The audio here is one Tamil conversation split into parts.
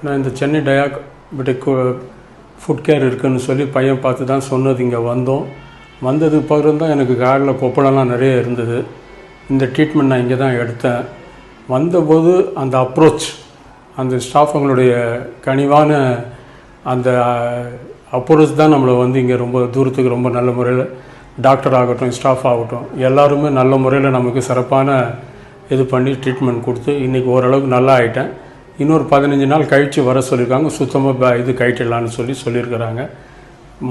நான் இந்த சென்னை டயாபெட்டிக் ஃபுட் கேர் இருக்குதுன்னு சொல்லி பையன் பார்த்து தான் சொன்னது. இங்கே வந்ததுக்கு பிறகு தான் எனக்கு காலில் கொப்பளம்லாம் நிறைய இருந்தது. இந்த ட்ரீட்மெண்ட் நான் இங்கே தான் எடுத்தேன். வந்தபோது அந்த அப்ரோச், அந்த ஸ்டாஃபுங்களுடைய கனிவான அந்த அப்ரோச் தான் நம்மளை இங்கே ரொம்ப தூரத்துக்கு ரொம்ப நல்ல முறையில் டாக்டர் ஆகட்டும், ஸ்டாஃப் ஆகட்டும், எல்லாருமே நல்ல முறையில் நமக்கு சிறப்பான இது பண்ணி ட்ரீட்மெண்ட் கொடுத்து இன்றைக்கி ஓரளவுக்கு நல்லா ஆகிட்டேன். இன்னொரு 15 நாள் கழித்து வர சொல்லியிருக்காங்க. சுத்தமாக இது கழிச்சிடலான்னு சொல்லியிருக்கிறாங்க.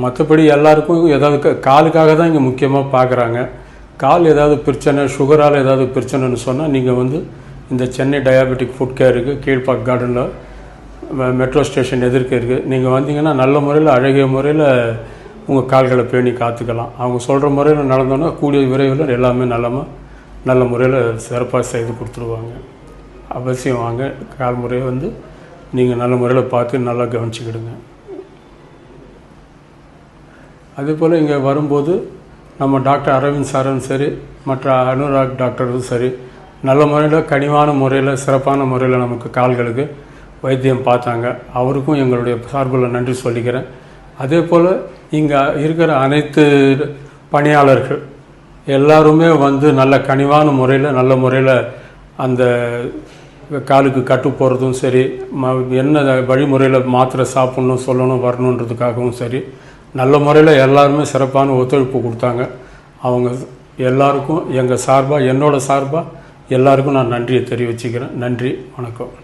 மற்றபடி எல்லாருக்கும் ஏதாவது காலுக்காக தான் இங்கே முக்கியமாக பார்க்குறாங்க. கால் ஏதாவது பிரச்சனை, சுகரால் ஏதாவது பிரச்சனைன்னு சொன்னால் நீங்கள் இந்த சென்னை டயாபெட்டிக் ஃபுட் கேருக்கு கீழ்பாக் கார்டனில் மெட்ரோ ஸ்டேஷன் எதிர்க்க இருக்குது. நீங்கள் வந்தீங்கன்னா நல்ல முறையில் அழகிய முறையில் உங்கள் கால்களை பேணி காத்துக்கலாம். அவங்க சொல்கிற முறையில் நடந்தோன்னா கூடிய விரைவில் எல்லாமே நல்ல முறையில் சிறப்பாக செய்து கொடுத்துருவாங்க. அவசியம் வாங்க. கால் முறையை நீங்கள் நல்ல முறையில் பார்த்து நல்லா கவனிச்சுக்கிடுங்க. அதே போல் இங்கே வரும்போது நம்ம டாக்டர் அரவிந்த் சாரும் சரி, மற்ற அனுராக் டாக்டரும் சரி, நல்ல முறையில் கனிவான முறையில் சிறப்பான முறையில் நமக்கு கால்களுக்கு வைத்தியம் பார்த்தாங்க. அவருக்கும் எங்களுடைய சார்பில் நன்றி சொல்லிக்கிறேன். அதே போல் இங்கே இருக்கிற அனைத்து பணியாளர்கள் எல்லாருமே நல்ல கனிவான முறையில் நல்ல முறையில் அந்த காலுக்கு கட்டு போகிறதும் சரி, என்ன வழிமுறையில் மாத்திரை சாப்பிட்ணும் சொல்லணும் வரணுன்றதுக்காகவும் சரி, நல்ல முறையில் எல்லாருமே சிறப்பான ஒத்துழைப்பு கொடுத்தாங்க. அவங்க எல்லாருக்கும் எங்கள் சார்பாக, என்னோடய சார்பாக எல்லாருக்கும் நான் நன்றியை தெரிவிச்சுக்கிறேன். நன்றி, வணக்கம்.